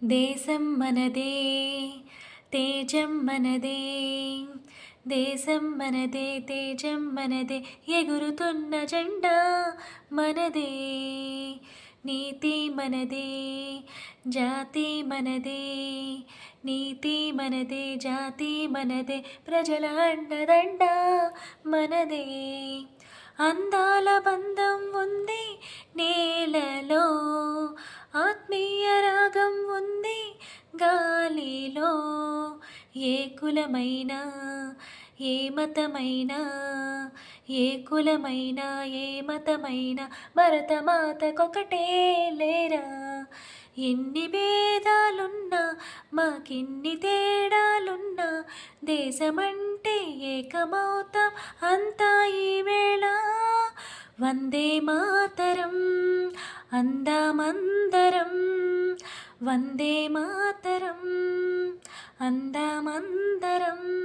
దేశం మనదే తేజం మనదే దేశం మనదే తేజం మనదే ఎగురుతున్న జెండా మనదే నీతి మనదే జాతి మనదే నీతి మనదే జాతి మనదే ప్రజల అండదండ మనదే అందాల బంధం ఉంది నేలలో ఆత్మీయ రాగం ఉంది గాలిలో ఏ కులమైనా ఏ మతమైనా ఏ కులమైనా ఏ మతమైనా భరతమాతకొకటే లేరా ఎన్ని భేదాలున్నా మాకిన్ని తేడాలున్నా దేశమంటే ఏకమవుతాం అంతా ఈ వేళ వందే మాతరం అందామందరం వందే మాతరం అందామందరం.